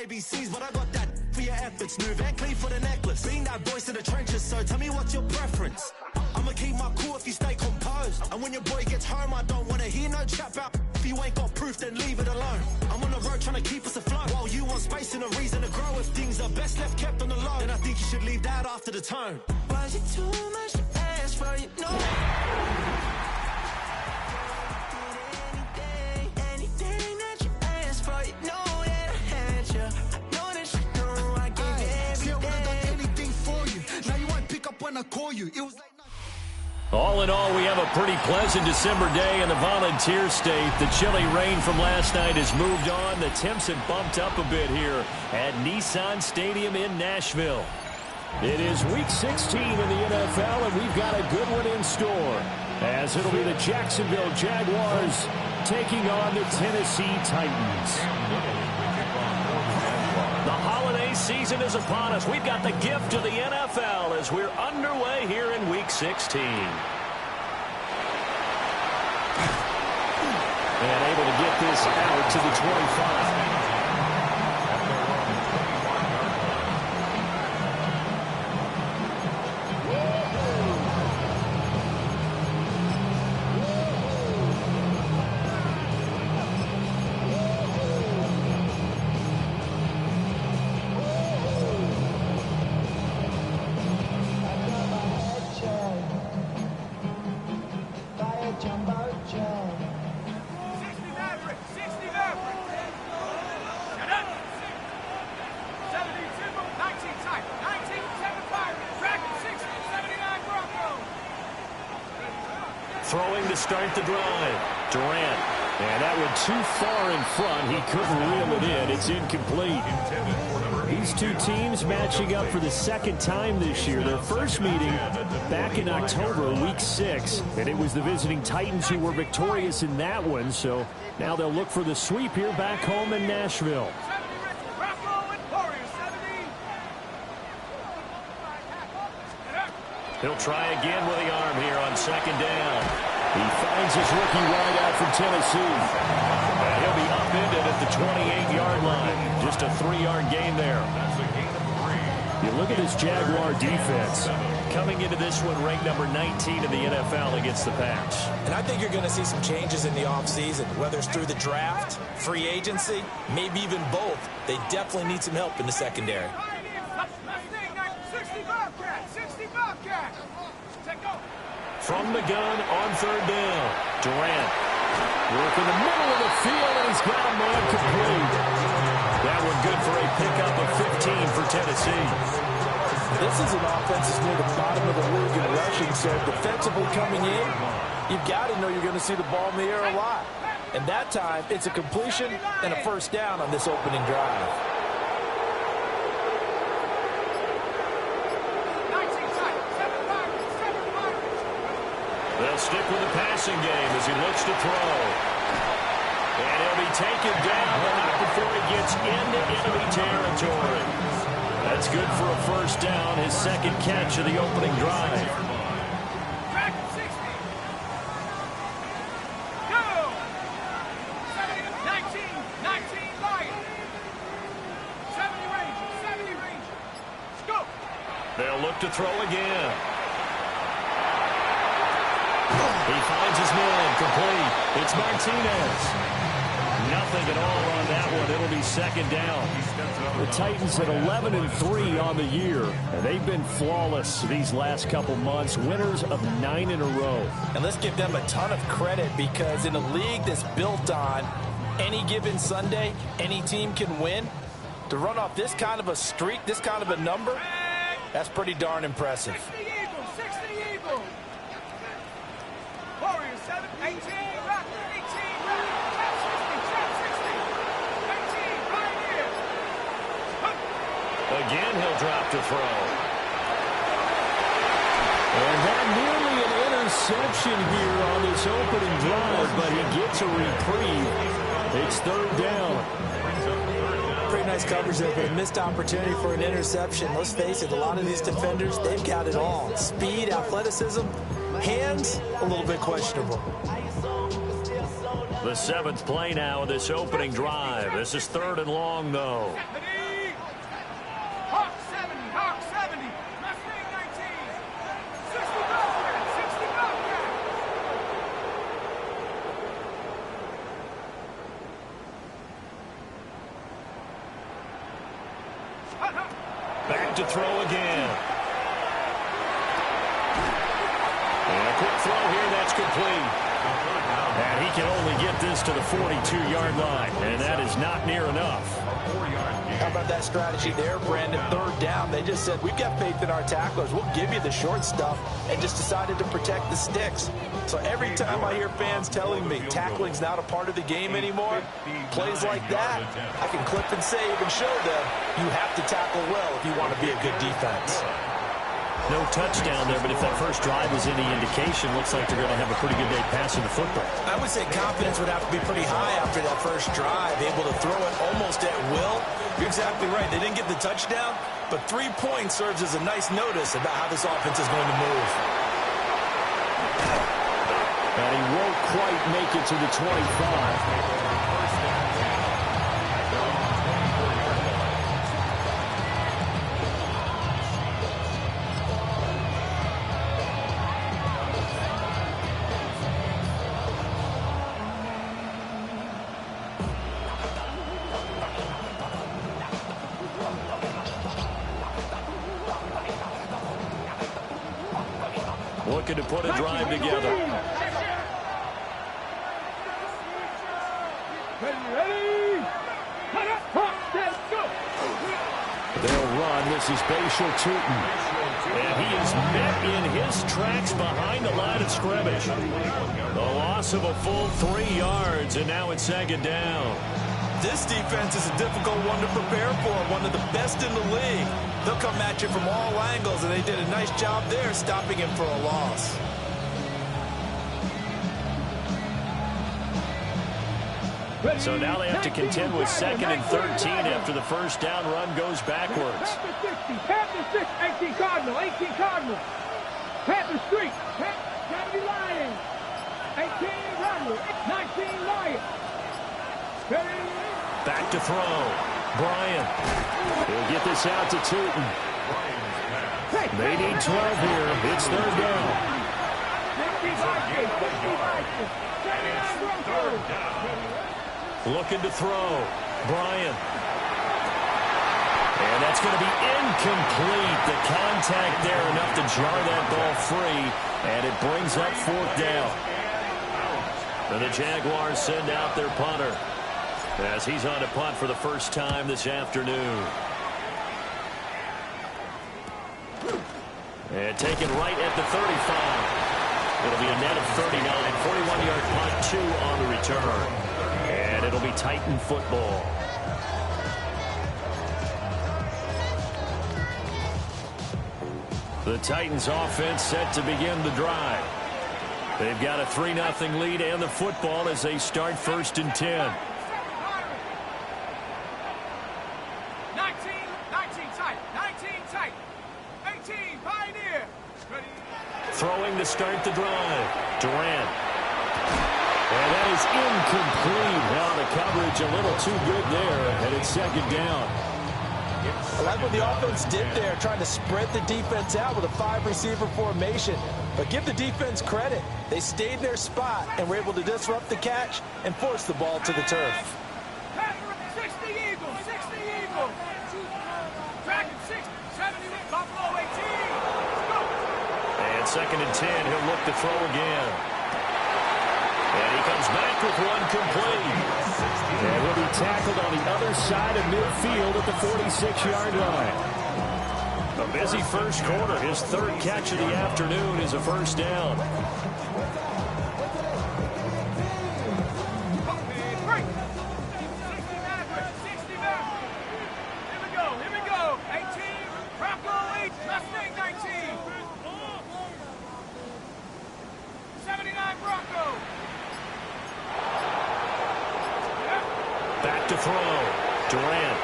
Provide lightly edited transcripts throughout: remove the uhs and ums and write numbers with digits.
ABCs, but I got that for your efforts. New Van Cleef for the necklace. Being that voice in the trenches, so tell me what's your preference. I'ma keep my cool if you stay composed. And when your boy gets home, I don't wanna hear no chat about. If you ain't got proof, then leave it alone. I'm on the road trying to keep us afloat. While you want space and a reason to grow. If things are best left kept on the low, then I think you should leave that after the tone. Was it too much to ask for you? No. Anything that you asked for, you know that I had you. I know that you know I gave you everything. See, I would've done anything for you. Now you won't pick up when I call you. It was like... All in all, we have a pretty pleasant December day in the Volunteer State. The chilly rain from last night has moved on. The temps have bumped up a bit here at Nissan Stadium in Nashville. It is Week 16 in the NFL, and we've got a good one in store, as it'll be the Jacksonville Jaguars taking on the Tennessee Titans. The holiday season is upon us. We've got the gift of the NFL as we're underway here in Week 16. And able to get this out to the 25. Throwing to start the drive. Durant. And that went too far in front. He couldn't reel it in. It's incomplete. These two teams matching up for the second time this year. Their first meeting back in October, Week 6. And it was the visiting Titans who were victorious in that one. So now they'll look for the sweep here back home in Nashville. He'll try again with the arm here on second down. He finds his rookie wide out from Tennessee. And he'll be upended at the 28-yard line. Just a 3-yard gain there. You look at this Jaguar defense. Coming into this one ranked number 19 in the NFL against the pass. And I think you're going to see some changes in the offseason, whether it's through the draft, free agency, maybe even both. They definitely need some help in the secondary. From the gun on third down. Durant. Work in the middle of the field, and he's got a man complete. That one good for a pickup of 15 for Tennessee. This is an offense that's near the bottom of the league in rushing, so defensively coming in, you've got to know you're going to see the ball in the air a lot. And that time, it's a completion and a first down on this opening drive. They'll stick with the passing game as he looks to throw. And he'll be taken down, but not before he gets into enemy territory. That's good for a first down, his second catch of the opening drive. They'll look to throw again. He finds his man, complete. It's Martinez. Nothing at all on that one. It'll be second down. The Titans at 11-3 on the year, and they've been flawless these last couple months, winners of 9 in a row. And let's give them a ton of credit, because in a league that's built on any given Sunday, any team can win. To run off this kind of a streak, this kind of a number, that's pretty darn impressive. 60 Eagles. Warriors 7, 18, 18, 18 right here. Again, he'll drop to throw. And that nearly an interception here on this opening drive, but he gets a reprieve. It's third down. Pretty nice coverage there, but a missed opportunity for an interception. Let's face it, a lot of these defenders, they've got it all. Speed, athleticism, hands, a little bit questionable. The 7th play now in this opening drive. This is third and long, though. Back to throw again. And a quick throw here, that's complete. And he can only get this to the 42-yard line, and that is not near enough. How about that strategy there, Brandon? Third down, they just said, we've got faith in our tacklers. We'll give you the short stuff, and just decided to protect the sticks. So every time I hear fans telling me tackling's not a part of the game anymore, plays like that, I can clip and save and show them you have to tackle well if you want to be a good defense. No touchdown there, but if that first drive is any indication, looks like they're going to have a pretty good day passing the football. I would say confidence would have to be pretty high after that first drive, able to throw it almost at will. You're exactly right. They didn't get the touchdown, but 3 points serves as a nice notice about how this offense is going to move. And he won't quite make it to the 25. Looking to put a drive together. They'll run. This is Bashal Tootin. And he is met in his tracks behind the line of scrimmage. The loss of a full 3 yards, and now it's second down. This defense is a difficult one to prepare for, one of the best in the league. They'll come at you from all angles, and they did a nice job there stopping him for a loss. So now they have to contend with 2nd and 13 after the first down run goes backwards. Panther 6, 18 Cardinal, 18 Cardinal. Panther Street, 70 Lions, 18 Cardinal, 19 Lions. Back to throw. Bryant. He'll get this out to Tootin. They need 12 here. It's third down. Looking to throw. Bryant. And that's going to be incomplete. The contact there enough to jar that ball free. And it brings up 4th down. And the Jaguars send out their punter, as he's on to punt for the first time this afternoon. And taken right at the 35. It'll be a net of 39. 41-yard punt, 2 on the return. And it'll be Titan football. The Titans offense set to begin the drive. They've got a 3-0 lead and the football as they start 1st and 10. 19 tight, 18 Pioneer. Throwing to start the drive. Durant. And that is incomplete. Now the coverage a little too good there, and it's second down. I like what the offense did there, trying to spread the defense out with a 5-receiver formation. But give the defense credit. They stayed in their spot and were able to disrupt the catch and force the ball to the turf. 60 Eagles, 60 Eagles. Dragon 60, 70, Buffalo 18. Let's go. And 2nd and 10, he'll look to throw again. And he comes back with one complete. And he'll be tackled on the other side of midfield at the 46-yard line. A busy first quarter. His 3rd catch of the afternoon is a first down. Here we go. 18, Bronco 8, Mustang 19. 79 Bronco. Back to throw. Durant.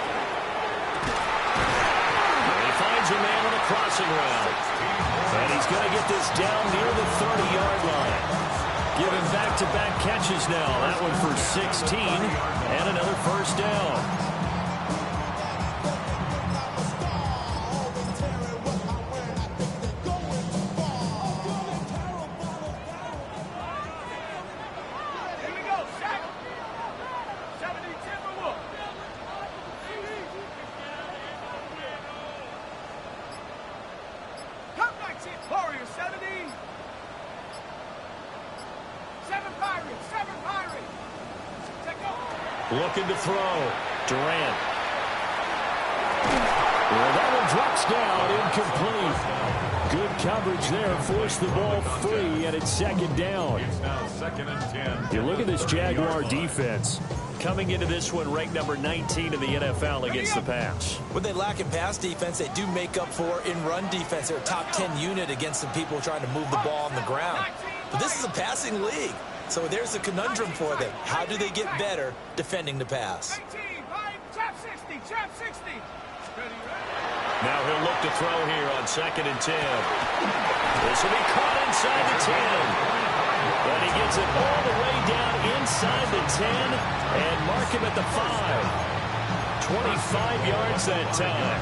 And he finds a man on a crossing route. And he's going to get this down near the 30-yard line. Giving back-to-back catches now. That one for 16 and another first down. Looking to throw. Durant. Well, that one drops down, incomplete. Good coverage there, forced the ball free, and it's second down. It's now 2nd and 10. You look at this Jaguar defense. Coming into this one, ranked number 19 in the NFL against the pass. When they lack in pass defense, they do make up for in run defense. They're a top 10 unit against some people trying to move the ball on the ground. But this is a passing league, so there's a conundrum for them. How do they get better defending the pass? Now he'll look to throw here on 2nd and 10. This will be caught inside the 10. But he gets it all the way down inside the 10 and mark him at the 5. 25 yards that time.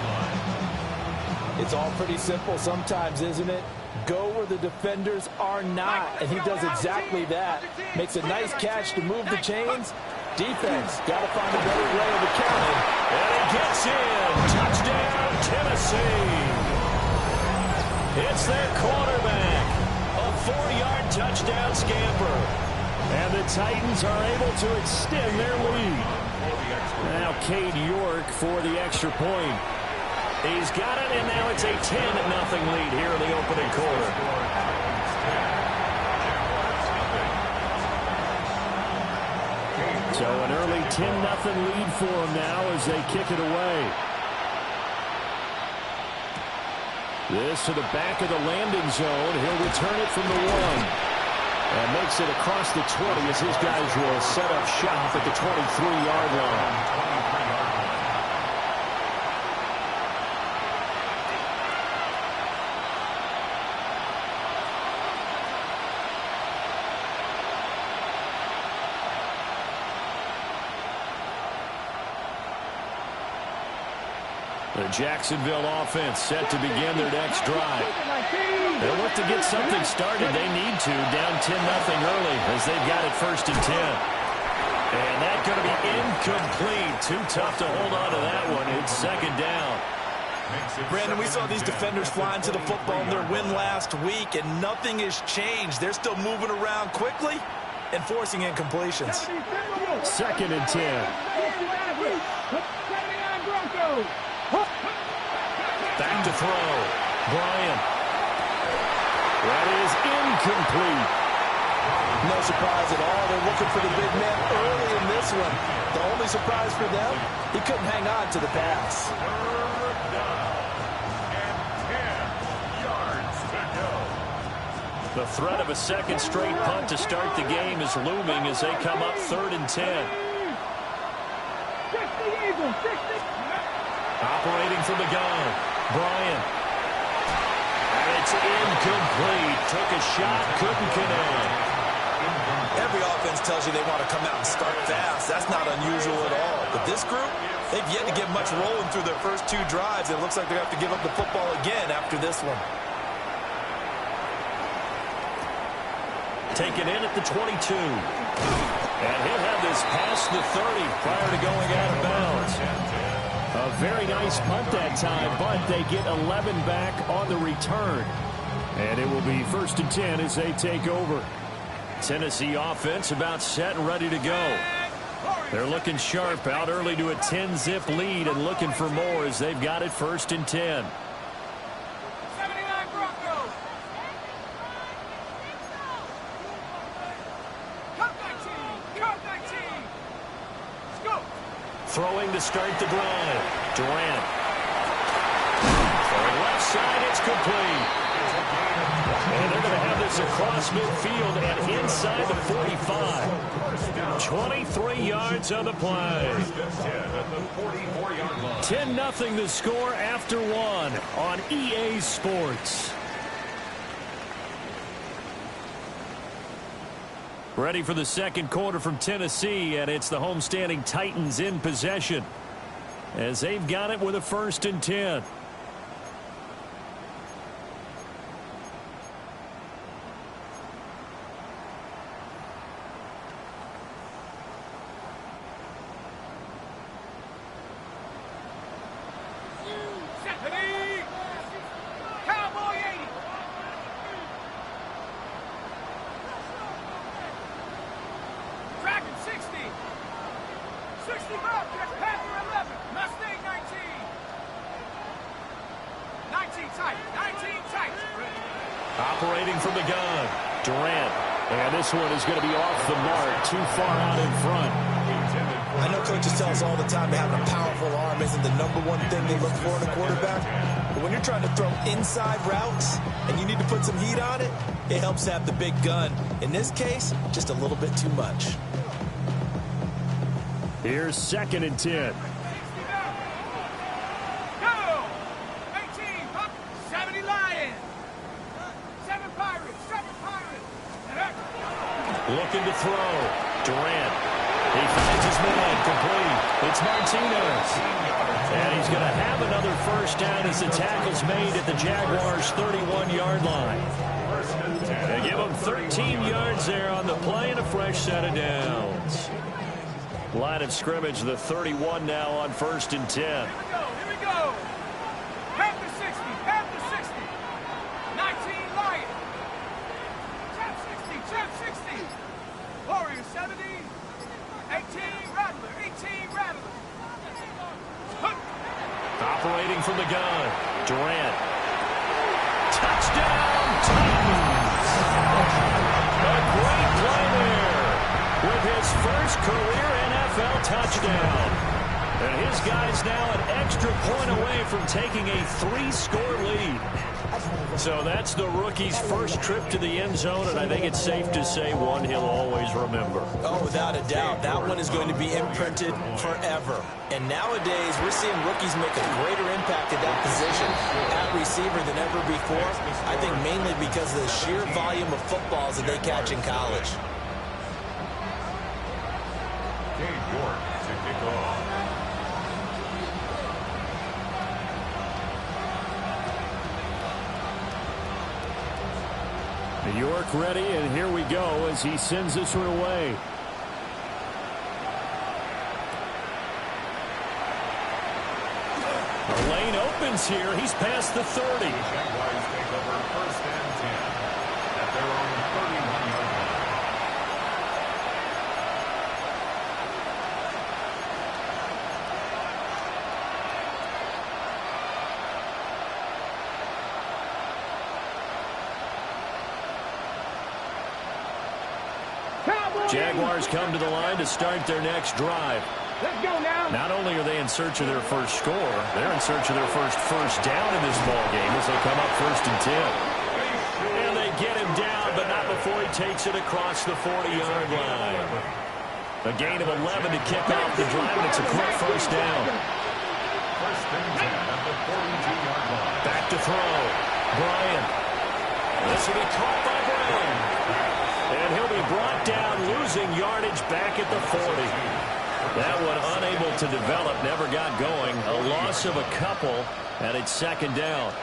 It's all pretty simple sometimes, isn't it? Go where the defenders are not, and he does exactly that. Makes a nice catch to move the chains. Defense, got to find a better way of accounting. And he gets in. Touchdown, Tennessee. It's their quarterback. A 4-yard touchdown scamper. And the Titans are able to extend their lead. Now Cade York for the extra point. He's got it, and now it's a 10-0 lead here in the opening quarter. So an early 10-0 lead for them now as they kick it away. This to the back of the landing zone. He'll return it from the 1. And makes it across the 20 as his guys will set up shop at the 23-yard line. The Jacksonville offense set to begin their next drive. They'll look to get something started. They need to, down 10-0 early as they've got it 1st and 10. And that's going to be incomplete. Too tough to hold on to that one. It's 2nd down. Brandon, we saw these defenders flying to the football in their win last week, and nothing has changed. They're still moving around quickly and forcing incompletions. 2nd and 10. Back to throw. Bryant. That is incomplete. No surprise at all. They're looking for the big man early in this one. The only surprise for them, he couldn't hang on to the pass. 3rd down and 10 yards to go. The threat of a second straight punt to start the game is looming as they come up 3rd and 10. Operating from the gun. Bryant. And it's incomplete. Took a shot, couldn't connect. Every offense tells you they want to come out and start fast. That's not unusual at all. But this group, they've yet to get much rolling through their first 2 drives. It looks like they have to give up the football again after this one. Taken in at the 22. And he'll have this past the 30 prior to going out of bounds. A very nice punt that time, but they get 11 back on the return. And it will be 1st and 10 as they take over. Tennessee offense about set and ready to go. They're looking sharp, out early to a 10-zip lead and looking for more as they've got it 1st and 10. Throwing to start the drive. Durant. For left side, it's complete. And they're going to have this across midfield and inside the 45. 23 yards on the play. 10-0 the score after 1 on EA Sports. Ready for the second quarter from Tennessee, and it's the homestanding Titans in possession as they've got it with a 1st and 10. Panther 11. Mustang 19. 19 tight. 19 tight. Operating from the gun. Durant. And this one is going to be off the mark. Too far out in front. I know coaches tell us all the time that having a powerful arm isn't the #1 thing they look for in a quarterback. But when you're trying to throw inside routes and you need to put some heat on it, it helps to have the big gun. In this case, just a little bit too much. Here's 2nd and 10. Go! 18. 70 Lions. 7 Pirates. 7 Pirates. Looking to throw. Durant. He finds his man. Complete. It's Martinez. And he's going to have another first down as the tackle's made at the Jaguars' 31-yard line. They give him 13 yards there on the play and a fresh set of downs. Line of scrimmage, the 31 now on 1st and 10. Here we go. Panther 60. Panther 60. 19 Lions. Chap 60. Chap 60. Warriors 70. 18 Rattler. 18 Rattler. Operating from the gun. Durant. Touchdown, Titans! A great play there with his first career NFL touchdown. And his guy's now an extra point away from taking a 3-score lead. So that's the rookie's first trip to the end zone, and I think it's safe to say one he'll always remember. Oh, without a doubt. That one is going to be imprinted forever. And nowadays, we're seeing rookies make a greater impact at that position at receiver than ever before. I think mainly because of the sheer volume of footballs that they catch in college. Dave York to kick off. York ready, and here we go as he sends this one away. The lane opens here. He's past the 30. Jaguars take over 1st and 10 at their own 31-yard line. Jaguars come to the line to start their next drive. Let's go now. Not only are they in search of their first score, they're in search of their first down in this ball game as they come up 1st and 10. And they get him down, but not before he takes it across the 40-yard line. A gain of 11 to kick off the drive, and it's a quick first down. 1st and 10 at the 42-yard line. Back to throw. Bryant. This will be caught by Brown. And he'll be brought down, losing yardage back at the 40. That one unable to develop, never got going. A loss of a couple, and it's 2nd down.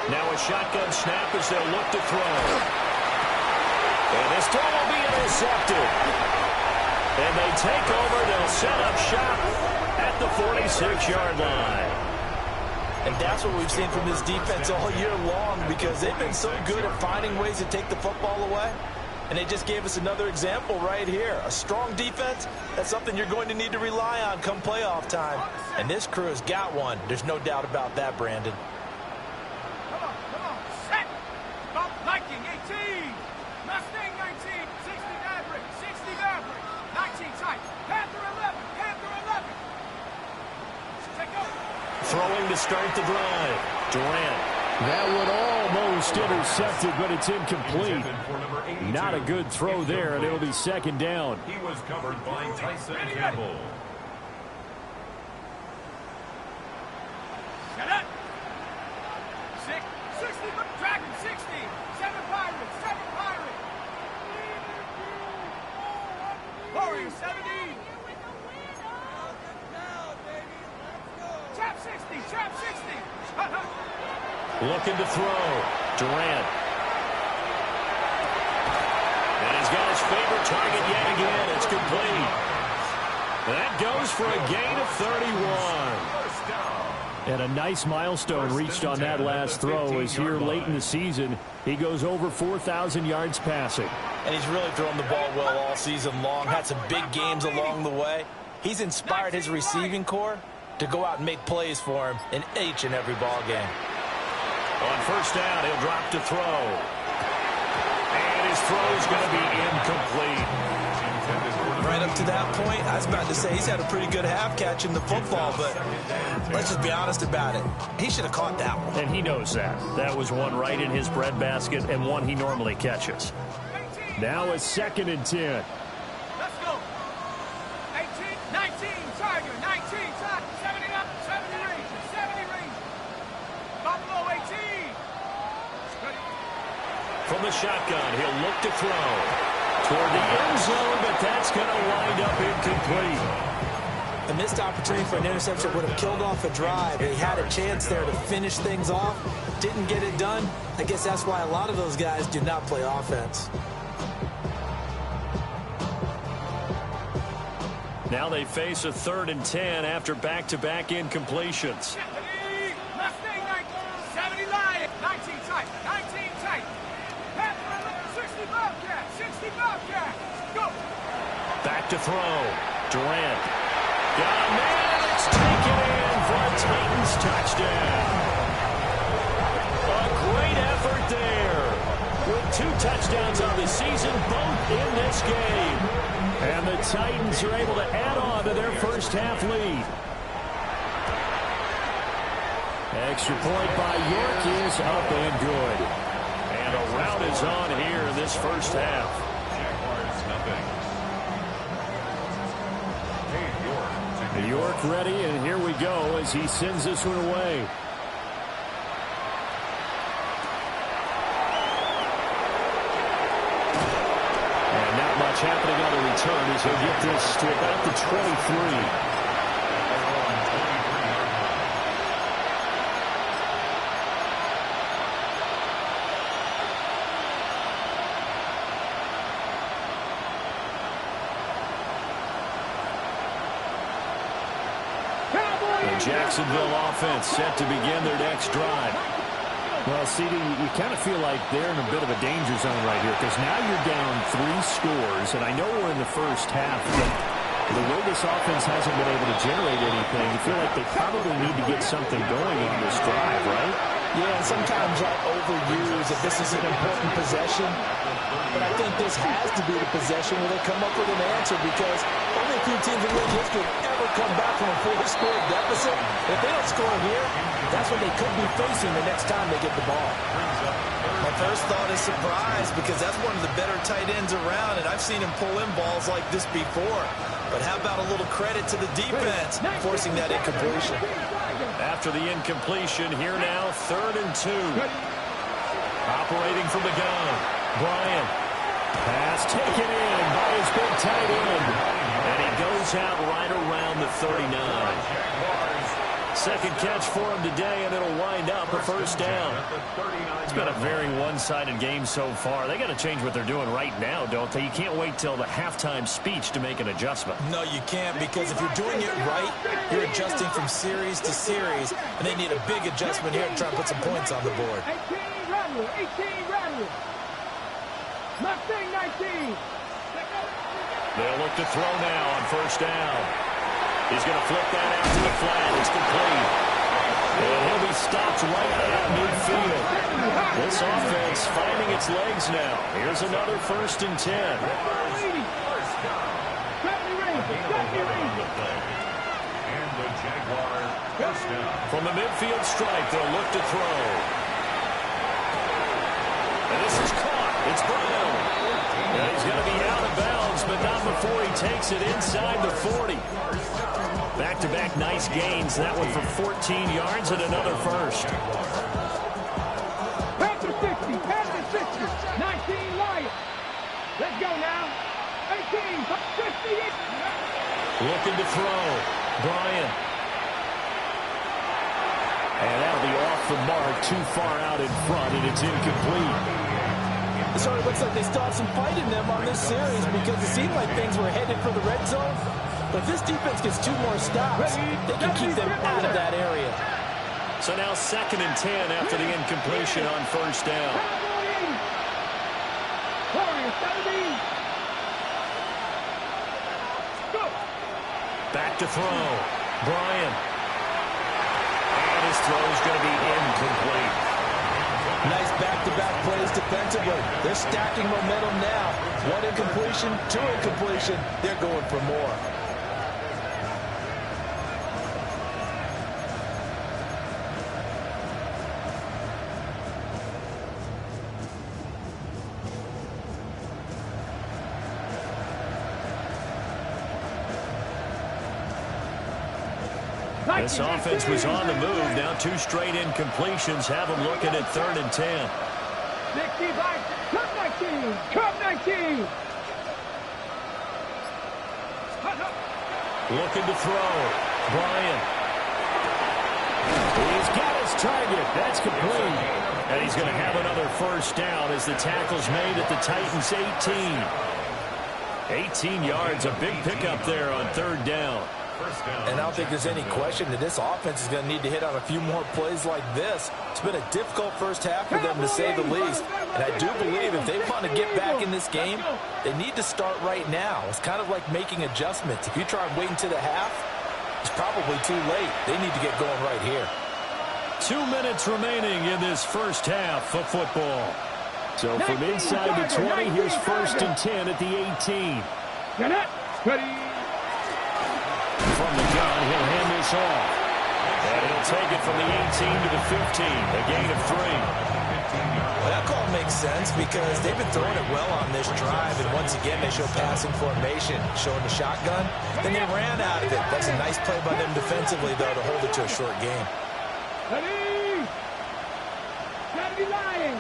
Now a shotgun snap as they'll look to throw. And this throw will be intercepted. And they take over. They'll set up shop at the 46-yard line. And that's what we've seen from this defense all year long, because they've been so good at finding ways to take the football away. And they just gave us another example right here. A strong defense, that's something you're going to need to rely on come playoff time. And this crew has got one. There's no doubt about that, Brandon. Come on, set. Bump Viking 18. Mustang 19. 60 Maverick. 60 Maverick. 19 tight. Panther 11. Panther 11. Take over. Throwing to start the drive. Durant. That one almost intercepted, but it's incomplete. Not a good throw there, and it'll be 2nd down. He was covered by Tyson Campbell. Set up. 60. Dragon 60. 7 Pirates. 7 Pirates. Warriors 70. Chap 60. Chap 60. Looking to throw. Durant. And he's got his favorite target yet again. It's complete. That goes for a gain of 31. And a nice milestone reached on that last throw as here late in the season, he goes over 4,000 yards passing. And he's really thrown the ball well all season long. Had some big games along the way. He's inspired his receiving corps to go out and make plays for him in each and every ball game. On first down, he'll drop to throw. And his throw's going to be incomplete. Right up to that point, I was about to say he's had a pretty good half catching the football, but let's just be honest about it. He should have caught that one. And he knows that. That was one right in his breadbasket and one he normally catches. Now a 2nd and 10. Let's go. 18, 19, Tiger, 19, Tiger, 70 up, 70 range, 70 range. Buffalo 18. From the shotgun, he'll look to throw. Toward the end zone, but that's going to wind up incomplete. A missed opportunity for an interception would have killed off a drive. He had a chance there to finish things off. Didn't get it done. I guess that's why a lot of those guys do not play offense. Now they face a 3rd and 10 after back-to-back incompletions. Mustang 70 Lion, 19 tight, 19 tight. 60 Bobcat, 60 Bobcat. Go. Back to throw. Durant. Got a man. It's taken in for a Titans touchdown. A great effort there. With 2 touchdowns on the season, both in this game. And the Titans are able to add on to their first half lead. Extra point by York is up and good. And a rout is on here in this first half. Jaguars nothing. York ready, and here we go as he sends this one away. And not much happening on the return as he'll get this to about the 23. Jacksonville offense set to begin their next drive. Well, CD, you kind of feel like they're in a bit of a danger zone right here because now you're down 3 scores, and I know we're in the first half, but the way this offense hasn't been able to generate anything, you feel like they probably need to get something going on this drive, right? Yeah, and sometimes I overuse that this is an important possession, but I think this has to be the possession where they come up with an answer because only a few teams in league history ever come back from a 4-score deficit. If they don't score here, that's what they could be facing the next time they get the ball. My first thought is surprise because that's one of the better tight ends around, and I've seen him pull in balls like this before. But how about a little credit to the defense forcing that incompletion? After the incompletion, here now, 3rd and 2. Operating from the gun, Bryant. Pass taken in by his big tight end. And he goes out right around the 39. Second catch for him today, and it'll wind up a first down. It's been a very one-sided game so far. They got to change what they're doing right now, don't they? You can't wait till the halftime speech to make an adjustment. No, you can't, because if you're doing it right, you're adjusting from series to series, and they need a big adjustment here to try and put some points on the board. 18 Rattler, 18 Rattler. Mustang 19. They'll look to throw now on first down. He's going to flip that out to the flat. It's complete. And he'll be stopped right at midfield. This offense finding its legs now. Here's another 1st and 10. And the Jaguars first down. From the midfield stripe, they'll look to throw. And this is caught. It's Brown. And he's going to be out of bounds, but not before he takes it inside the 40. Back-to-back nice gains. That one for 14 yards and another first. Panther 60, Panther 60, 19 Lions. Let's go now. 18, 58. Looking to throw. Bryant. And that'll be off the mark, too far out in front, and it's incomplete. It sort of looks like they still have some fight in them on this series because it seemed like things were headed for the red zone. But if this defense gets 2 more stops, they can keep them out of that area. So now 2nd and 10 after the incompletion on first down. Back to throw. Bryant. And his throw is going to be incomplete. Nice back-to-back plays defensively. They're stacking momentum now. 1 incompletion, 2 incompletion. They're going for more. This offense was on the move. Now 2 straight incompletions have them looking at 3rd and 10. 65, come 19, come 19. Looking to throw. Bryant. He's got his target. That's complete. And he's going to have another first down as the tackle's made at the Titans' 18. 18 yards, a big pickup there on 3rd down. And I don't think there's any question that this offense is going to need to hit on a few more plays like this. It's been a difficult first half for them, to say the least. And I do believe if they want to get back in this game, they need to start right now. It's kind of like making adjustments. If you try and wait until the half, it's probably too late. They need to get going right here. 2 minutes remaining in this first half of football. So from inside the 20, here's 1st and 10 at the 18. Ready? From the gun, he'll hand this off. And he'll take it from the 18 to the 15, a gain of 3. Well, that call makes sense because they've been throwing it well on this drive, and once again, they show passing formation, showing the shotgun. Then they ran out of it. That's a nice play by them defensively, though, to hold it to a short game. Ready? Gotta be lying.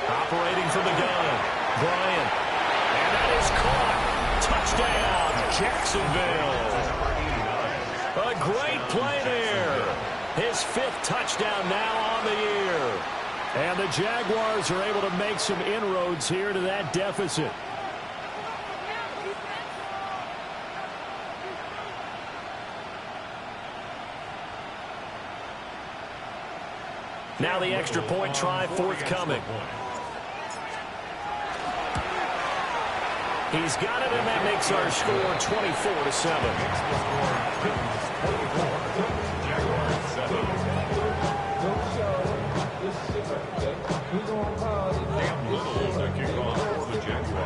Operating from the gun, Bryant. And that is caught. Touchdown, Jacksonville. A great play there. His 5th touchdown now on the year. And the Jaguars are able to make some inroads here to that deficit. Now the extra point try forthcoming. He's got it, and that makes our score 24-7.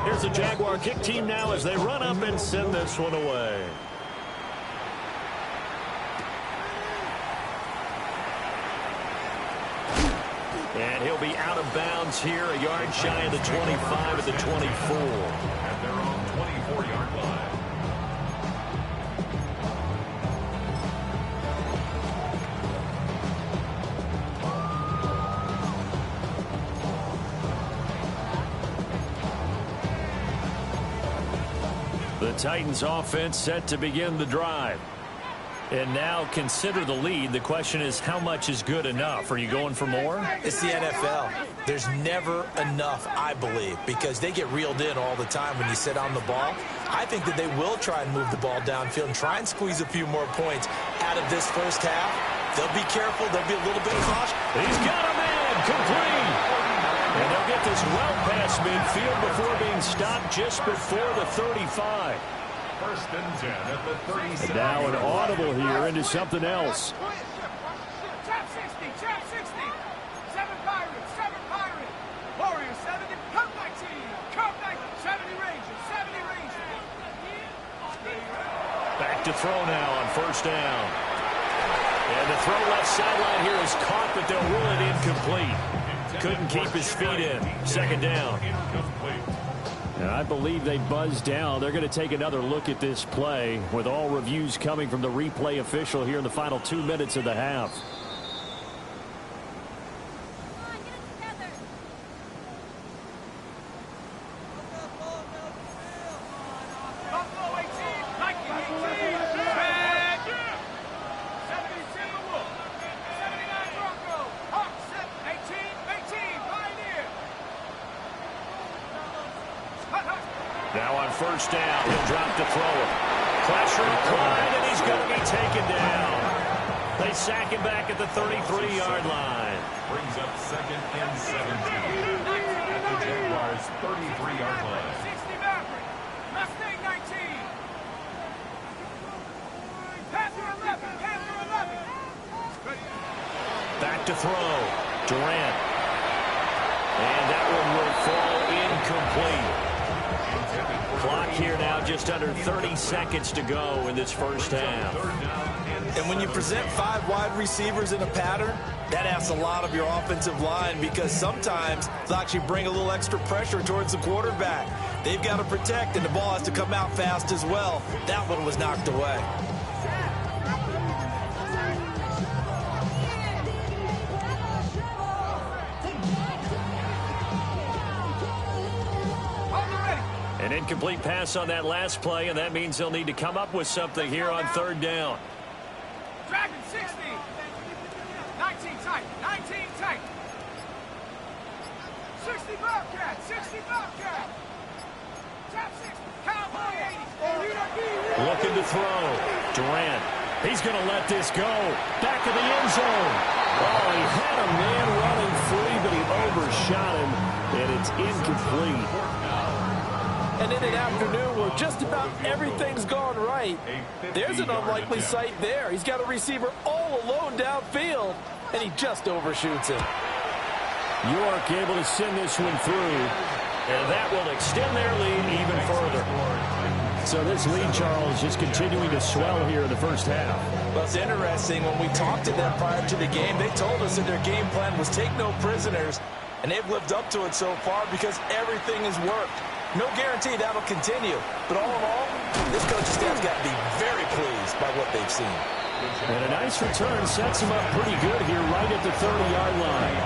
Here's the Jaguar kick team now as they run up and send this one away. And he'll be out of bounds here, a yard shy of the 25 at the 24. At their own 24-yard line. The Titans offense set to begin the drive. And now consider the lead. The question is, how much is good enough? Are you going for more? It's the NFL. There's never enough, I believe, because they get reeled in all the time when you sit on the ball. I think that they will try and move the ball downfield and try and squeeze a few more points out of this first half. They'll be careful. They'll be a little bit cautious. He's got a man complete. And they'll get this well past midfield before being stopped just before the 35. 1st and 10 at the 37. And now an audible here into something else. Chap 60, chap 60. 7 Pirates, 7 Pirates. Warriors 70, come 19, come 19. 70 Rangers, 70 Rangers. Back to throw now on 1st down. And the throw left sideline here is caught, but they'll rule it incomplete. Couldn't keep his feet in. 2nd down. And I believe they buzzed down. They're going to take another look at this play with all reviews coming from the replay official here in the final 2 minutes of the half. Buffalo 18, Nike 18, Red. 70 Timberwolves, 79 Broncos, Hawks 18, 18, Pioneer. Now on first down, he'll drop to throw it. Pressure applied, and he's going to be taken down. They sack him back at the 33-yard line. Brings up 2nd and 17 at the Jaguars' 33-yard line. 60 Maverick. Mustang 19. Panther 11. Panther 11. Back to throw. Durant. And that one will fall incomplete. Clock here now, just under 30 seconds to go in this first half. And when you present 5 wide receivers in a pattern, that asks a lot of your offensive line because sometimes they'll actually bring a little extra pressure towards the quarterback. They've got to protect, and the ball has to come out fast as well. That one was knocked away. An incomplete pass on that last play, and that means they'll need to come up with something here on third down. Dragon 60. 19 tight. 19 tight. 60 Bobcat. 60 Bobcat. Top 6. Cowboy 80. Looking to throw. Durant. He's going to let this go. Back of the end zone. Oh, he had a man running free, but he overshot him, and it's incomplete. And in an afternoon where just about everything's gone right, there's an unlikely sight there. He's got a receiver all alone downfield, and he just overshoots him. York able to send this one through, and that will extend their lead even further. So this lead, Charles, just continuing to swell here in the first half. Well, it's interesting. When we talked to them prior to the game, they told us that their game plan was take no prisoners, and they've lived up to it so far because everything has worked. No guarantee that'll continue. But all in all, this coaching staff's got to be very pleased by what they've seen. And a nice return sets him up pretty good here right at the 30-yard line.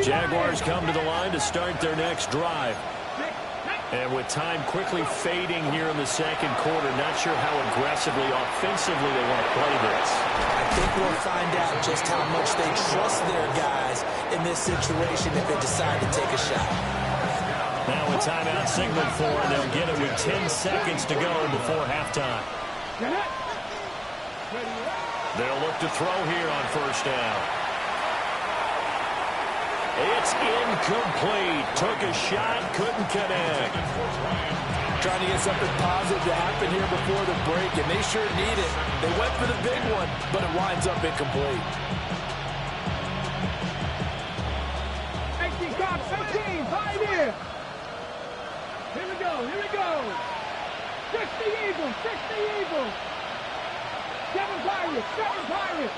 Jaguars come to the line to start their next drive. And with time quickly fading here in the second quarter, not sure how aggressively, offensively they want to play this. I think we'll find out just how much they trust their guys in this situation if they decide to take a shot. Now a timeout signaled for, and they'll get it with 10 seconds to go before halftime. They'll look to throw here on first down. It's incomplete. Took a shot, couldn't connect. Trying to get something positive to happen here before the break, and they sure need it. They went for the big one, but it winds up incomplete. 18, Cox, 18, 5 here. Here we go, here we go. 60 Eagles, 60 Eagles. 7 Pirates, 7 Pirates.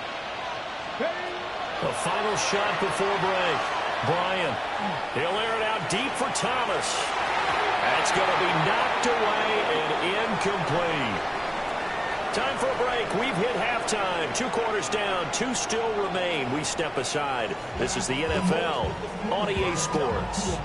The final shot before break. Bryant, he'll air it out deep for Thomas. That's going to be knocked away and incomplete. Time for a break. We've hit halftime. 2 quarters down, 2 still remain. We step aside. This is the NFL on EA Sports.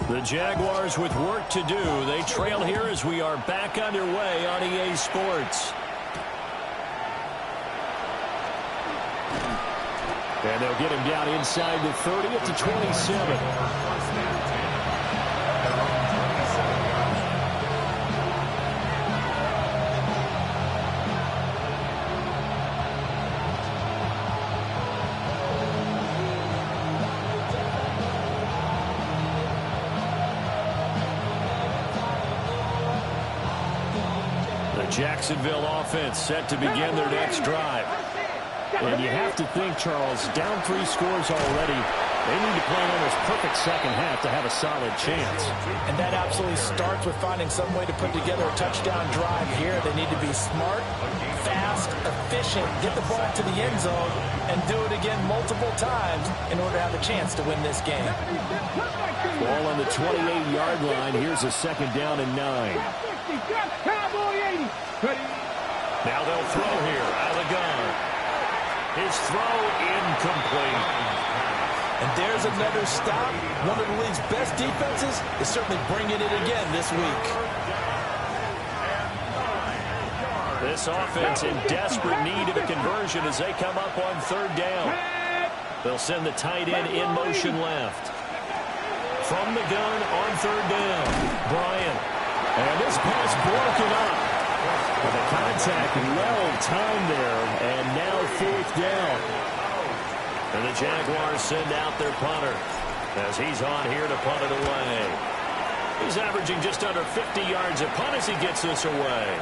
The Jaguars with work to do. They trail here as we are back underway on EA Sports. And they'll get him down inside the 30 at the 27. Jacksonville offense set to begin their next drive. And you have to think, Charles, down 3 scores already. They need to play an almost perfect second half to have a solid chance. And that absolutely starts with finding some way to put together a touchdown drive here. They need to be smart, fast, efficient, get the ball to the end zone, and do it again multiple times in order to have a chance to win this game. Ball on the 28-yard line. Here's a second down and 9. Now they'll throw here out of the gun. His throw incomplete. And there's another stop. One of the league's best defenses is certainly bringing it again this week. This offense in desperate need of a conversion as they come up on 3rd down. They'll send the tight end in motion left. From the gun on 3rd down, Bryant. And this pass broken up. With the contact well timed there, and now 4th down. And the Jaguars send out their punter as he's on here to punt it away. He's averaging just under 50 yards a punt as he gets this away.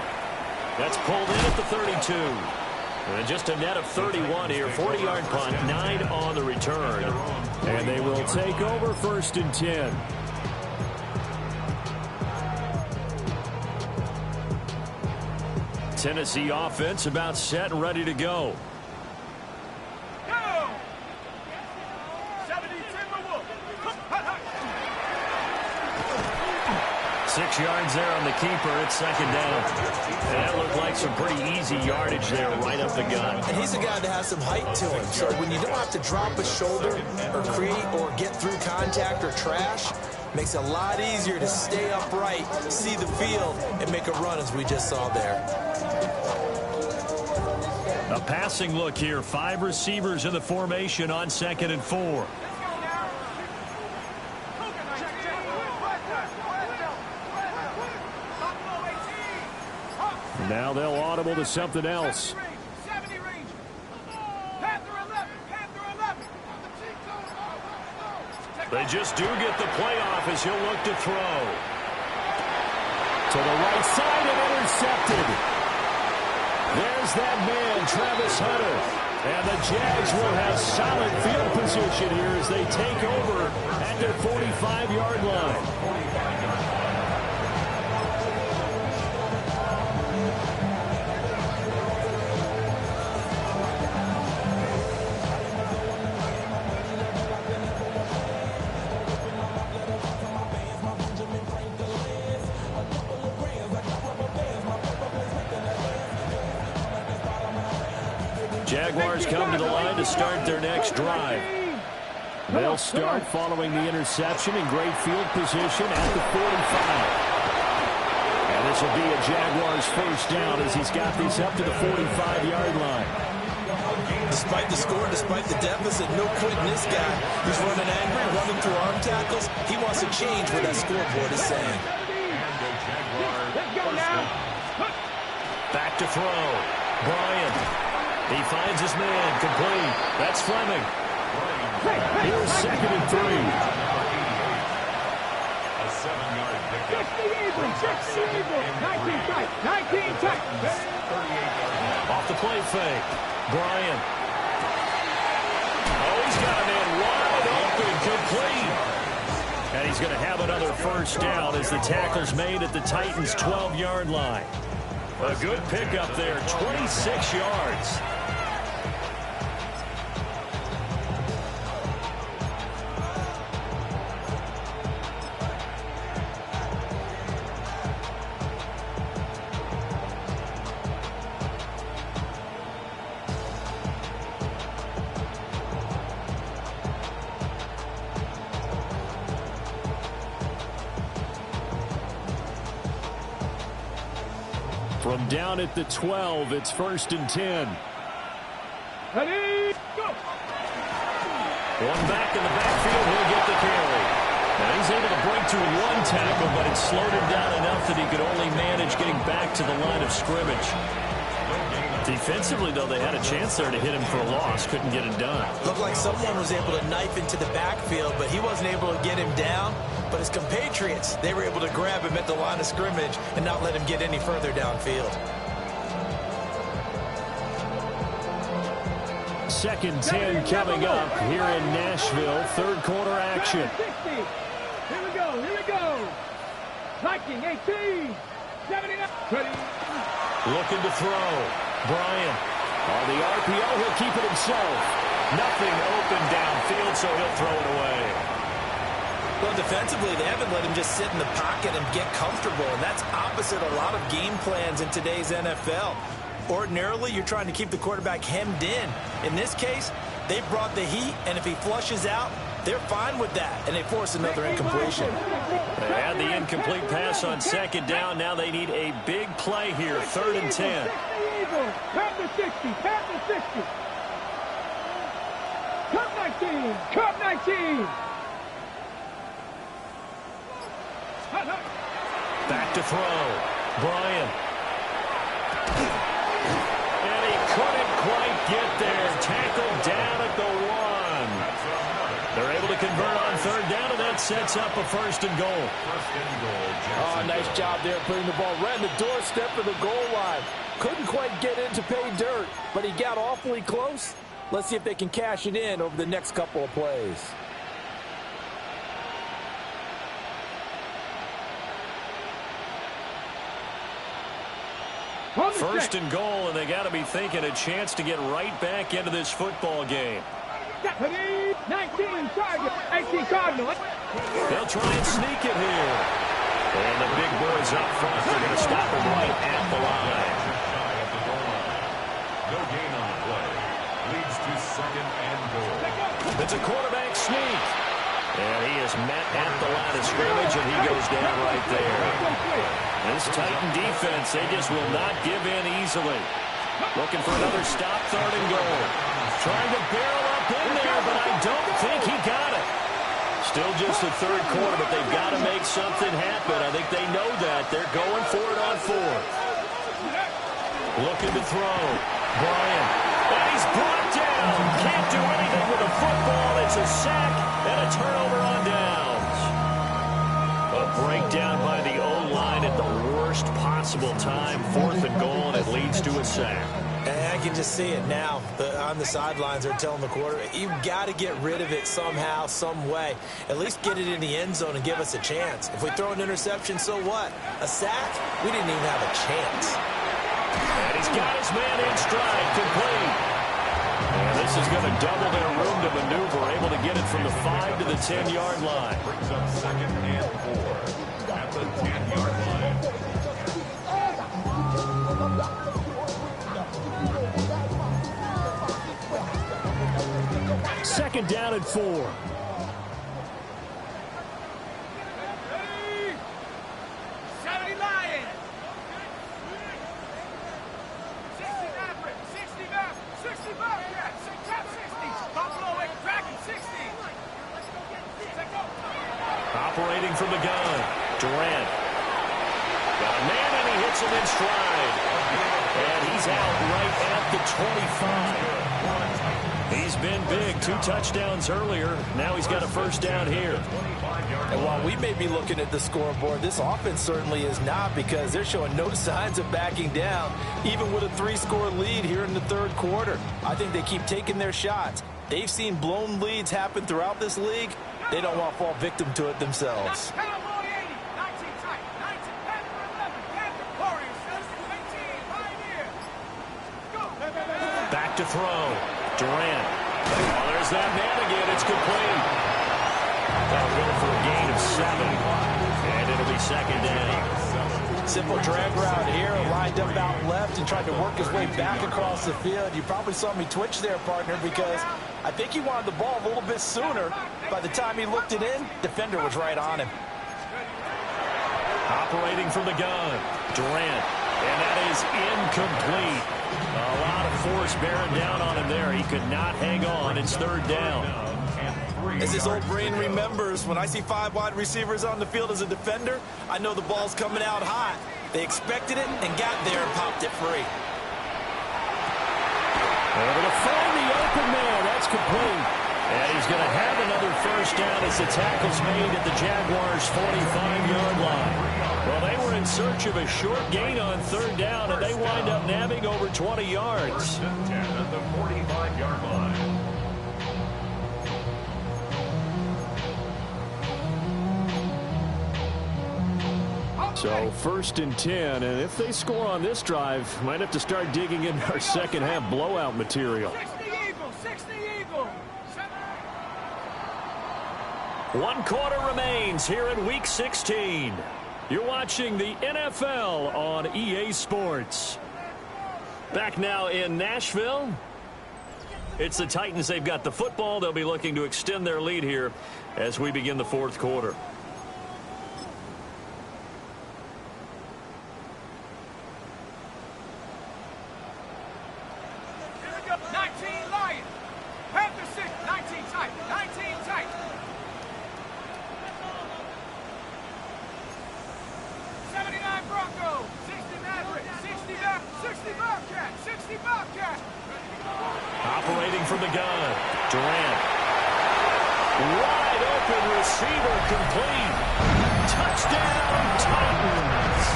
That's pulled in at the 32. And just a net of 31 here. 40-yard punt, 9 on the return. And they will take over 1st and 10. Tennessee offense about set and ready to go. 6 yards there on the keeper. It's 2nd down. And that looked like some pretty easy yardage there right up the gut. And he's a guy that has some height to him. So when you don't have to drop a shoulder or create or get through contact or trash, makes it a lot easier to stay upright, see the field, and make a run as we just saw there. A passing look here. 5 receivers in the formation on 2nd and 4. Now they'll audible to something else. They just do get the playoff as he'll look to throw. To the right side and intercepted. There's that man, Travis Hunter. And the Jags will have solid field position here as they take over at their 45-yard line. Jaguars come to the line to start their next drive. They'll start following the interception in great field position at the 45. And this will be a Jaguars 1st down as he's got this up to the 45-yard line. Despite the score, despite the deficit, no quitting this guy. He's running angry, running through arm tackles. He wants to change what that scoreboard is saying. Back to throw. Bryant. He finds his man, complete. That's Fleming. Here's 2nd and 3. A 7-yard pickup. 19 tight. Off the play fake. Bryant. Oh, he's got a man wide open, complete. And he's going to have another 1st down as the tackle's made at the Titans' 12-yard line. A good pickup there, 26 yards. From down at the 12, it's 1st and 10. Ready, go! One back in the backfield, he'll get the carry. And he's able to break through 1 tackle, but it slowed him down enough that he could only manage getting back to the line of scrimmage. Defensively, though, they had a chance there to hit him for a loss. Couldn't get it done. Looked like someone was able to knife into the backfield, but he wasn't able to get him down. But his compatriots, they were able to grab him at the line of scrimmage and not let him get any further downfield. second 10 coming up here in Nashville. Third quarter action. 60. Here we go. Here we go. Viking 18. 79. Ready. Looking to throw. Bryant. On the RPO, he'll keep it himself. Nothing open downfield, so he'll throw it away. Well, defensively, they haven't let him just sit in the pocket and get comfortable, and that's opposite a lot of game plans in today's NFL. Ordinarily, you're trying to keep the quarterback hemmed in. In this case, they brought the heat, and if he flushes out, they're fine with that, and they force another incompletion. They had the incomplete pass on second down. Now they need a big play here, 3rd and 10. Cut the 60. Cut the 60. Cut 19. Cut 19. Back to throw. Bryant. And he couldn't quite get there. Tackled down at the 1. They're able to convert on 3rd down, and that sets up a 1st and goal. Oh, nice job there putting the ball right in the doorstep of the goal line. Couldn't quite get in to pay dirt, but he got awfully close. Let's see if they can cash it in over the next couple of plays. First and goal, and they got to be thinking a chance to get right back into this football game. 19 Cardinal. 18 Cardinal. They'll try and sneak it here. And the big boys up front, they're going to stop him right at the line. No gain on the play. Leads to 2nd and goal. It's a quarterback sneak. And he is met at the line of scrimmage, and he goes down right there. This Titan defense, they just will not give in easily. Looking for another stop, 3rd and goal. Trying to barrel up in there, but I don't think he got it. Still just the 3rd quarter, but they've got to make something happen. I think they know that. They're going for it on 4th. Looking to throw. Bryant. And he's brought down. Can't do anything with the football. It's a sack and a turnover on downs. A breakdown by the O-line at the worst possible time. 4th and goal, and it leads to a sack. And I can just see it now. On the sidelines, they're telling the quarterback, you've got to get rid of it somehow, some way. At least get it in the end zone and give us a chance. If we throw an interception, so what? A sack? We didn't even have a chance. And he's got his man in stride, complete. And this is going to double their room to maneuver, able to get it from the 5 to the 10-yard line. Brings up 2nd and 4 at the 10-yard line. Second down and 4. 70 Lions. 60 Maverick. 60 Maverick. 60 Maverick. Top 60. Buffalo Dragon 60. Operating from the gun. Durant. Got a man, and he hits him in stride. And he's out right at the 25. He's been big. 2 touchdowns earlier. Now he's got a 1st down here. And while we may be looking at the scoreboard, this offense certainly is not, because they're showing no signs of backing down, even with a 3-score lead here in the 3rd quarter. I think they keep taking their shots. They've seen blown leads happen throughout this league. They don't want to fall victim to it themselves. Back to throw. Durant. Oh, there's that man again. It's complete. That'll go for a gain of 7. And it'll be 2nd down. Simple drag route here, lined up out left and tried to work his way back across the field. You probably saw me twitch there, partner, because I think he wanted the ball a little bit sooner. By the time he looked it in, defender was right on him. Operating from the gun. Durant. And that is incomplete. A lot of force bearing down on him there. He could not hang on. It's 3rd down. As his old brain remembers, when I see 5 wide receivers on the field as a defender, I know the ball's coming out hot. They expected it and got there and popped it free. Able to find the open man. That's complete. And he's going to have another 1st down as the tackle's made at the Jaguars' 45-yard line. Well, they were in search of a short gain on third down, and they wind up nabbing over 20 yards. 10 at the 45-yard line. So 1st and 10, and if they score on this drive, might have to start digging in our second half blowout material. 60 Eagles, 60 Eagles. 1 quarter remains here in Week 16. You're watching the NFL on EA Sports. Back now in Nashville. It's the Titans. They've got the football. They'll be looking to extend their lead here as we begin the 4th quarter. Operating from the gun, Durant. Wide open receiver complete. Touchdown, Titans.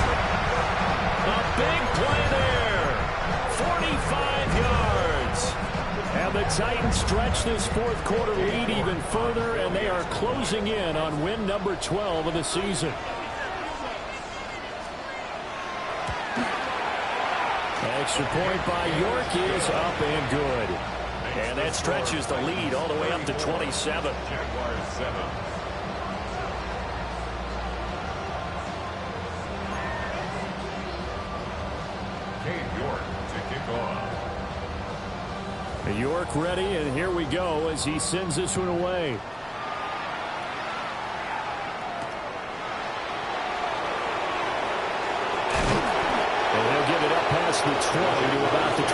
A big play there. 45 yards. And the Titans stretch this 4th quarter lead even further, and they are closing in on win number 12 of the season. Extra point by York is up and good. And that stretches the lead all the way up to 27. Jaguars 7. York to kick off. York ready, and here we go as he sends this one away. Past the 20 to about the 22.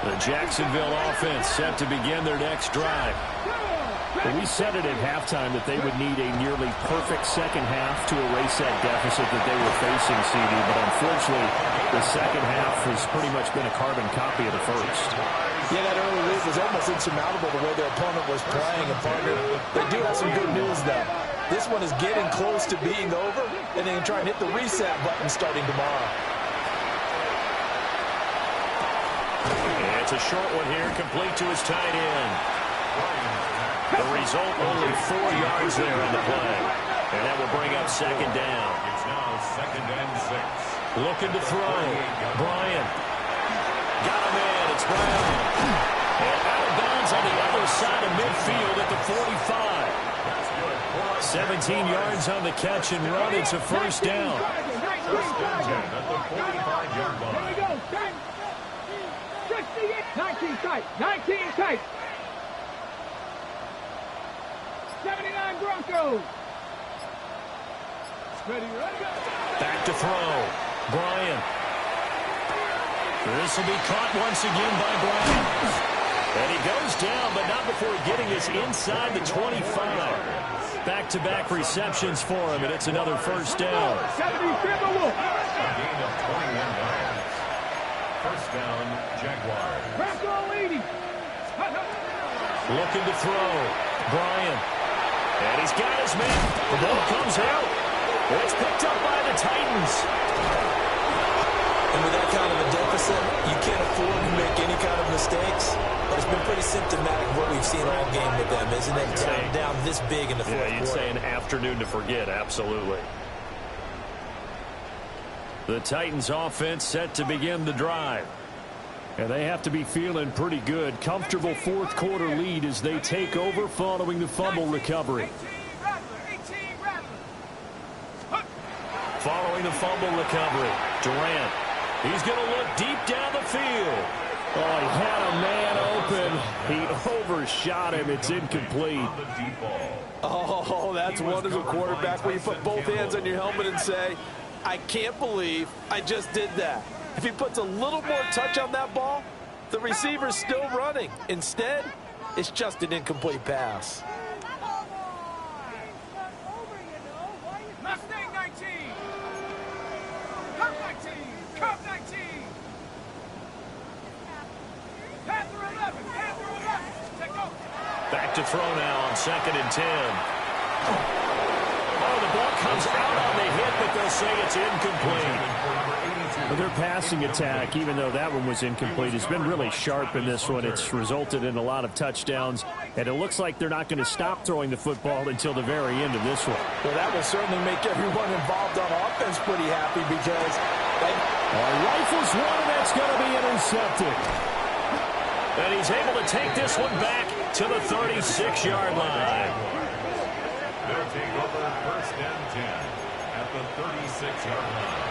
The Jacksonville offense set to begin their next drive. Well, we said it at halftime that they would need a nearly perfect second half to erase that deficit that they were facing, CD, but unfortunately, the second half has pretty much been a carbon copy of the first. Yeah, that early lead was almost insurmountable the way their opponent was playing, and partner, they do have some good news, though. This one is getting close to being over, and they can try and hit the reset button starting tomorrow. And it's a short one here, complete to his tight end. The result, only 4 yards there on the play. And that will bring up second down. It's now 2nd and 6. Looking to throw. Bryant. Got him in. It's Brown. And out of bounds on the other side of midfield at the 45. 17 yards on the catch and run. It's a first down. 1st and 10 at the 45-yard line. Here we go. 19 tight. 19 tight. 79 Broncos. Ready, go. Back to throw. Bryant. This will be caught once again by Bryant. And he goes down, but not before getting this inside the 25. Back-to-back receptions for him, and it's another first down. 70 Timberwolves. A gain of 21 yards. First down, Jaguars. Bronco leading. Looking to throw. Bryant. And he's got his man. The ball comes out. It's picked up by the Titans. And with that kind of a deficit, you can't afford to make any kind of mistakes. But it's been pretty symptomatic of what we've seen all game with them, isn't it? Down this big in the fourth quarter. Yeah, you'd say an afternoon to forget, absolutely. The Titans offense set to begin the drive. And they have to be feeling pretty good. Comfortable 4th quarter lead as they take over following the fumble recovery. Following the fumble recovery, Durant. He's going to look deep down the field. Oh, he had a man open. He overshot him. It's incomplete. Oh, that's one as a quarterback where you put both hands on your helmet and say, I can't believe I just did that. If he puts a little more touch on that ball, the receiver's still running. Instead, it's just an incomplete pass. Back to throw now on 2nd and 10. Oh, the ball comes out on the hit, but they'll say it's incomplete. Well, their passing attack, even though that one was incomplete, has been really sharp in this one. It's resulted in a lot of touchdowns, and it looks like they're not going to stop throwing the football until the very end of this one. Well, that will certainly make everyone involved on offense pretty happy because rifles one, and that's going to be intercepted. And he's able to take this one back to the 36-yard line. They'll take over 1st and 10 at the 36-yard line.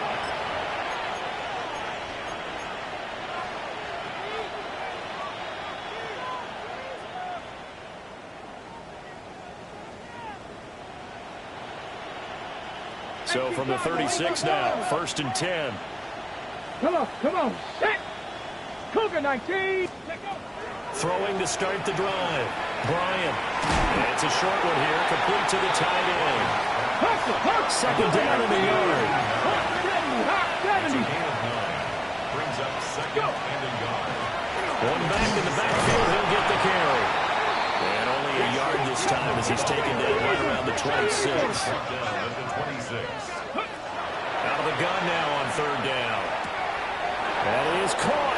So from the 36 now, 1st and 10. Come on, set. Cougar 19. Throwing to start the drive. Bryant. It's a short one here, complete to the tight end. 2nd down in the yard. 70. Brings up 2nd and a yard. One back in the backfield, he'll get the carry. And only a yard this time as he's taken down right around the 26. Out of the gun now on 3rd down. That is caught.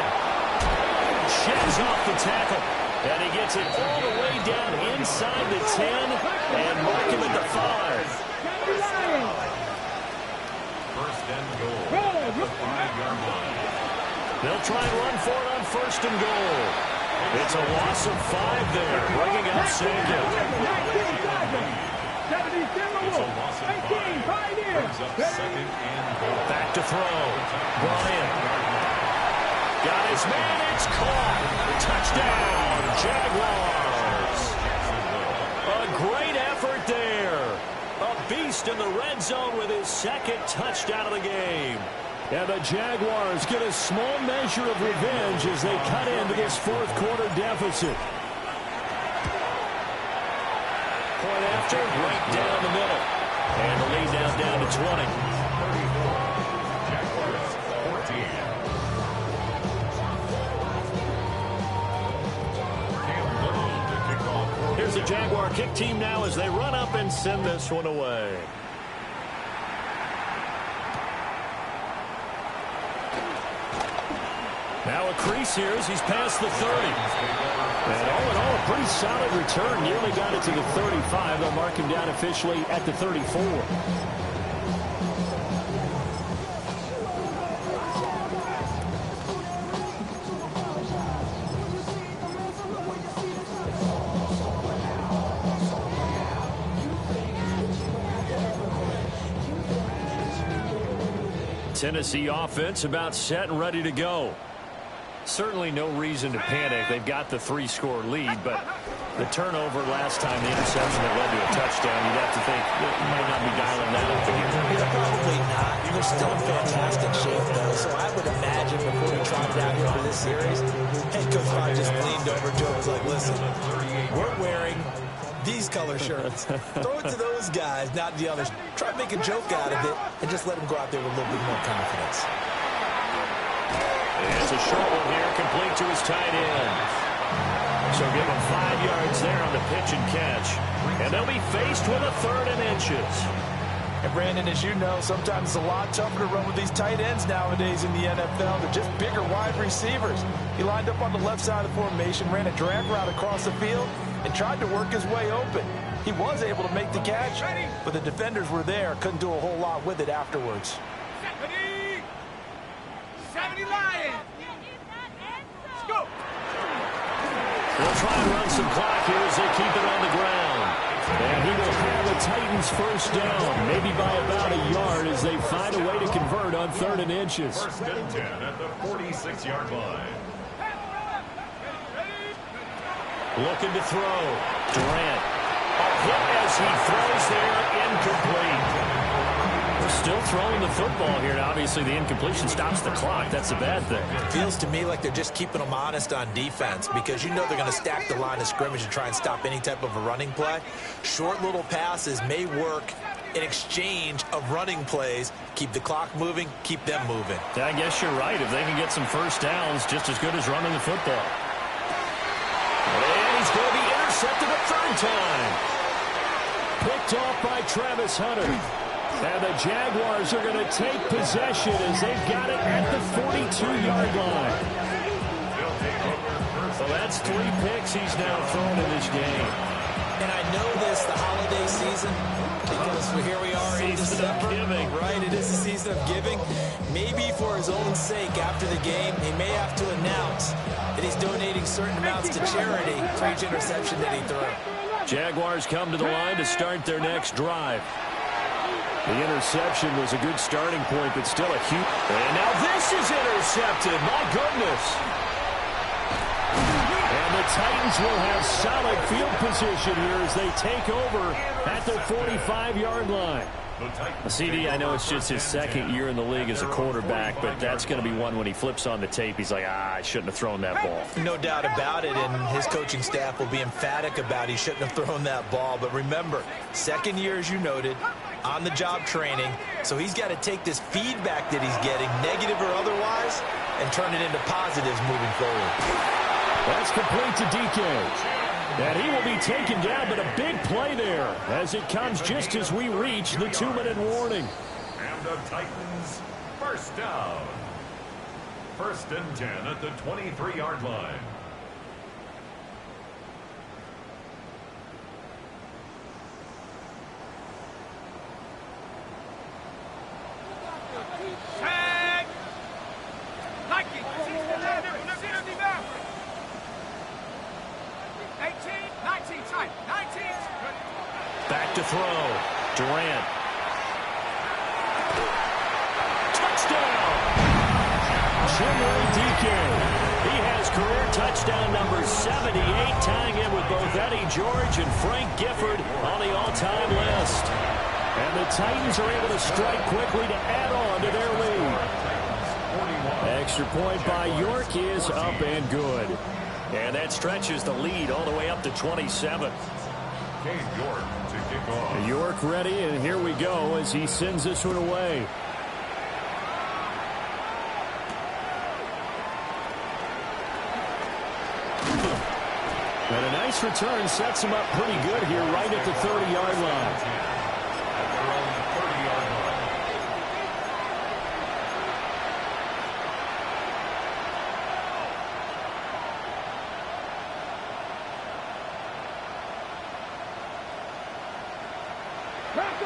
Sheds off the tackle. And he gets it all the way down inside the 10 and mark him at the 5. 1st and goal at the 5-yard line. They'll try and run for it on 1st and goal. It's a loss of 5 there, bringing up 2nd. It's a loss of 5. Brings up 2nd and goal. Back to throw. Bryant. Got his man. It's caught. Touchdown, Jaguars. A great effort there. A beast in the red zone with his 2nd touchdown of the game. And the Jaguars get a small measure of revenge as they cut into this 4th quarter deficit. Point after, right down the middle. And the lead now down to 20. 34. Jaguars 14. Here's the Jaguar kick team now as they run up and send this one away. Now a crease here as he's past the 30. And all in all, a pretty solid return. Nearly got it to the 35. They'll mark him down officially at the 34. Tennessee offense about set and ready to go. Certainly no reason to panic. They've got the 3-score lead, but the turnover last time, the interception that led to a touchdown, you'd have to think it might not be dialing that up again. Probably not. They're still in fantastic shape, though, so I would imagine before we trotted out here for this series, head coach probably just leaned over to him and was like, listen, we're wearing these color shirts. Throw it to those guys, not the others. Try to make a joke out of it and just let them go out there with a little bit more confidence. It's a short one here, complete to his tight end. So give him 5 yards there on the pitch and catch. And they'll be faced with a 3rd and inches. And Brandon, as you know, sometimes it's a lot tougher to run with these tight ends nowadays in the NFL. They're just bigger wide receivers. He lined up on the left side of the formation, ran a drag route across the field, and tried to work his way open. He was able to make the catch, but the defenders were there, couldn't do a whole lot with it afterwards. 70 Lions. Let's go. They'll try and run some clock here as they keep it on the ground. And he will have the Titans 1st down, maybe by about a yard as they find a way to convert on 3rd and inches. 1st and 10 at the 46-yard line. Looking to throw. Durant. A hit as he throws there, incomplete. We're still throwing the football here. Now, obviously, the incompletion stops the clock. That's a bad thing. It feels to me like they're just keeping them honest on defense because you know they're going to stack the line of scrimmage and try and stop any type of a running play. Short little passes may work in exchange of running plays. Keep the clock moving, keep them moving. I guess you're right. If they can get some 1st downs, just as good as running the football. And he's going to be intercepted. intercepted a third time. Picked off by Travis Hunter. And the Jaguars are going to take possession as they've got it at the 42-yard line. So that's 3 picks he's now thrown in this game. And I know this, the holiday season, because here we are in December, right? It is the season of giving. Maybe for his own sake, after the game, he may have to announce that he's donating certain amounts to charity for each interception that he threw. Jaguars come to the line to start their next drive. The interception was a good starting point, but still a huge... And now this is intercepted. My goodness. And the Titans will have solid field position here as they take over at their 45-yard line. CD, I know it's just his second year in the league as a quarterback, but that's going to be one when he flips on the tape. He's like, I shouldn't have thrown that ball. No doubt about it, and his coaching staff will be emphatic about he shouldn't have thrown that ball. But remember, second year, as you noted, on-the-job training, so he's got to take this feedback that he's getting, negative or otherwise, and turn it into positives moving forward. That's complete to DK. And he will be taken down, but a big play there as it comes just as we reach the 2-minute warning. And the Titans, first down. 1st and 10 at the 23-yard line. Tag! Nike! 18, 19 tight, 19. Back to throw. Durant. Touchdown! Chinway DK. He has career touchdown number 78, tying in with both Eddie George and Frank Gifford on the all-time list. And the Titans are able to strike quickly to add on to their lead. Extra point by York is up and good. And that stretches the lead all the way up to 27. Cade York to kick off. York ready, and here we go as he sends this one away. And a nice return sets him up pretty good here right at the 30-yard line.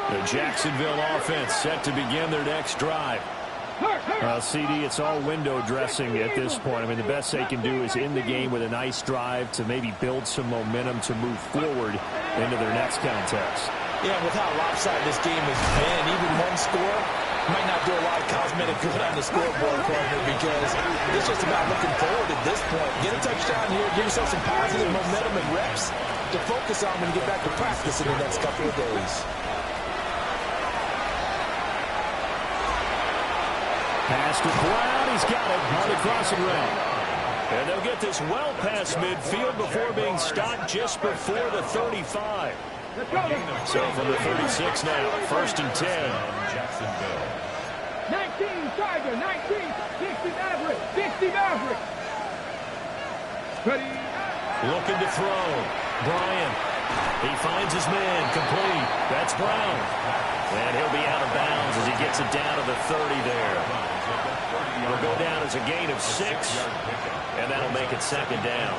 The Jacksonville offense set to begin their next drive. CD, it's all window dressing at this point. I mean, the best they can do is end the game with a nice drive to maybe build some momentum to move forward into their next contest. Yeah, with how lopsided this game has been, even one score might not do a lot of cosmetic good on the scoreboard, partner, because it's just about looking forward at this point. Get a touchdown here, give yourself some positive momentum and reps to focus on when you get back to practice in the next couple of days. Pass to Brown. He's got it on the crossing route. And they'll get this well past midfield before being stopped just before the 35. So from the 36 now, 1st and 10. Jacksonville. 19, Tiger, 19, 60 Maverick, 60 Maverick. Ready. Looking to throw. Bryant. He finds his man, complete. That's Brown. And he'll be out of bounds as he gets it down to the 30 there. It'll go down as a gain of 6, and that'll make it 2nd down.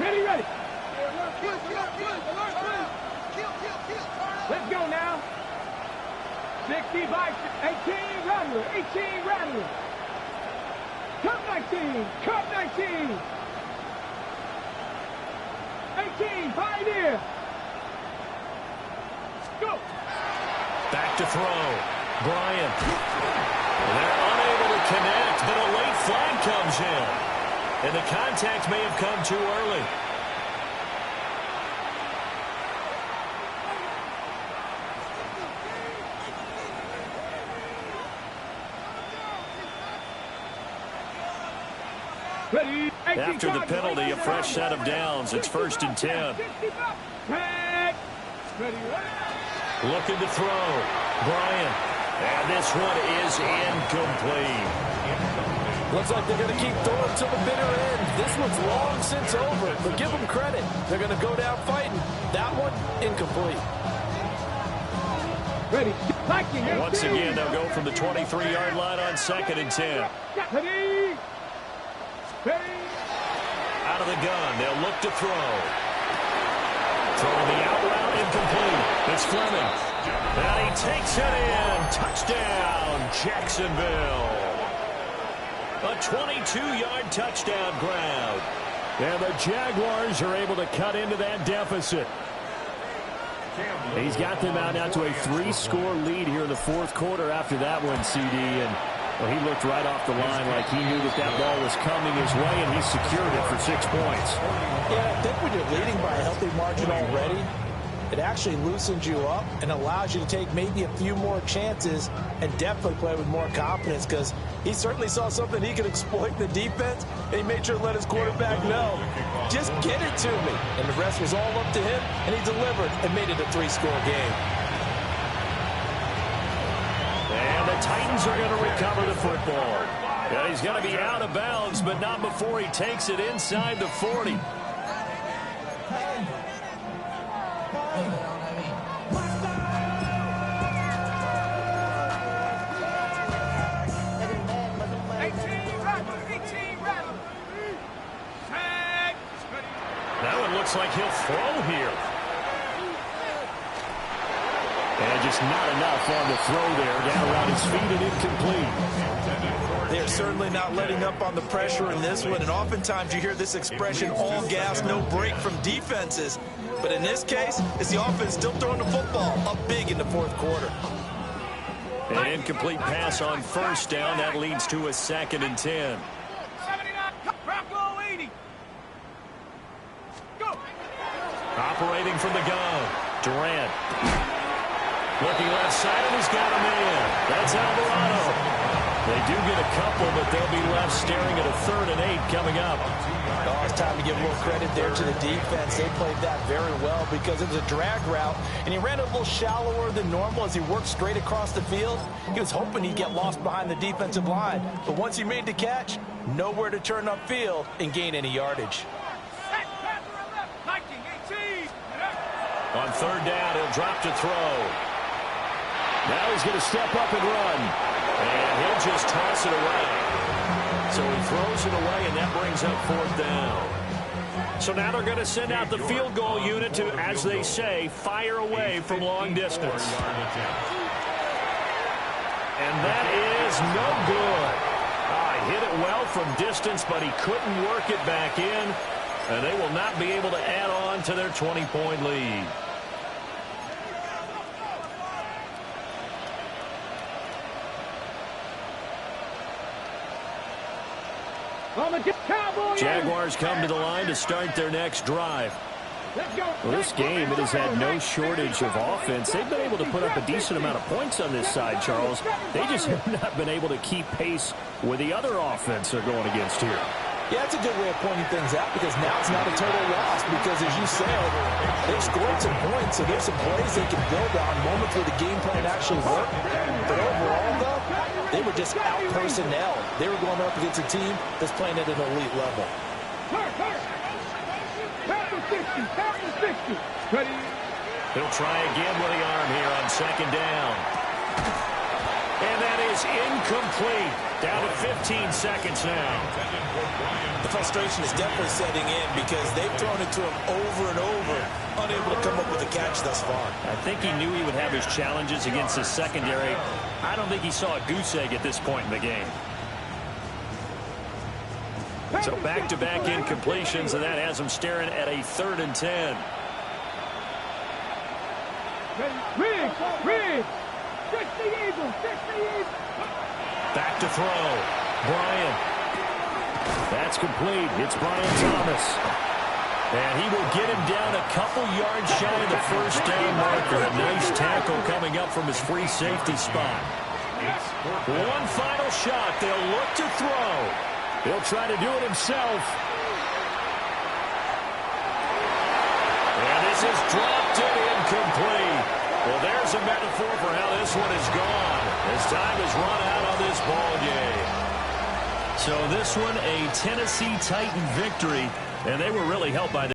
Ready. Let's go now. 60 by 18, Rattler, 18, Rattler. Cup 19, Cup 19. 18, Pioneer. Go. Back to throw. Bryant. They're unable to connect, but a late flag comes in. And the contact may have come too early. Ready. After the penalty, a fresh set of downs. It's 1st and 10. Looking to throw. Bryant. And this one is incomplete. Looks like they're going to keep throwing to the bitter end. This one's long since over, but give them credit. They're going to go down fighting. That one, incomplete. Ready. Once again, they'll go from the 23-yard line on 2nd and 10. Ready. Out of the gun, they'll look to throw. Throwing the out route, incomplete. It's Fleming. And he takes it in. Touchdown, Jacksonville. A 22-yard touchdown grab. And the Jaguars are able to cut into that deficit. He's got them out now to a 3-score lead here in the 4th quarter after that one, CD. And well, he looked right off the line like he knew that ball was coming his way, and he secured it for 6 points. Yeah, I think when you're leading by a healthy margin already, it actually loosens you up and allows you to take maybe a few more chances and definitely play with more confidence, because he certainly saw something he could exploit in the defense, and he made sure to let his quarterback know, just get it to me. And the rest was all up to him, and he delivered and made it a 3-score game. And the Titans are going to recover the football. And he's going to be out of bounds, but not before he takes it inside the 40. That one looks like he'll throw here. And just not enough on the throw there. Down around his feet and incomplete. They're certainly not letting up on the pressure in this one. And oftentimes you hear this expression, all gas, no break from defenses. But in this case, it's the offense still throwing the football up big in the 4th quarter. An incomplete pass on 1st down. That leads to a 2nd and 10. 79, Bronco 80. Go. Operating from the gun. Durant. Looking left side, and he's got him in. That's Alvarado. They do get a couple, but they'll be left staring at a 3rd and 8 coming up. Oh, it's time to give a little credit there to the defense. They played that very well because it was a drag route, and he ran a little shallower than normal as he worked straight across the field. He was hoping he'd get lost behind the defensive line, but once he made the catch, nowhere to turn upfield and gain any yardage. On 3rd down, he'll drop to throw. Now he's going to step up and run. And he'll just toss it away. So he throws it away, and that brings up 4th down. So now they're going to send out the field goal unit to, as they say, fire away from long distance. And that is no good. He hit it well from distance, but he couldn't work it back in. And they will not be able to add on to their 20-point lead. Jaguars come to the line to start their next drive. Well, this game, it has had no shortage of offense. They've been able to put up a decent amount of points on this side, Charles. They just have not been able to keep pace with the other offense they're going against here. Yeah, that's a good way of pointing things out, because now it's not a total loss, because as you said, they've scored some points, so there's some plays they can build on, moments where the game plan actually worked. But overall, though, they were just out-personnel. They were going up against a team that's playing at an elite level. He'll try again with the arm here on 2nd down. And that is incomplete. Down to 15 seconds now. The frustration is definitely setting in because they've thrown it to him over and over, unable to come up with a catch thus far. I think he knew he would have his challenges against his secondary. I don't think he saw a goose egg at this point in the game. So back-to-back incompletions, and that has him staring at a 3rd and 10. Riggs. Fix the Eagles. Back to throw. Bryant. That's complete. It's Brian Thomas. And he will get him down a couple yards shy of the 1st down marker. A nice tackle coming up from his free safety spot. One final shot. They'll look to throw. He'll try to do it himself. And this is dropped and incomplete. Well, there's a metaphor for how this one is gone. As time has run out on this ball game. So this one, a Tennessee Titan victory, and they were really helped by the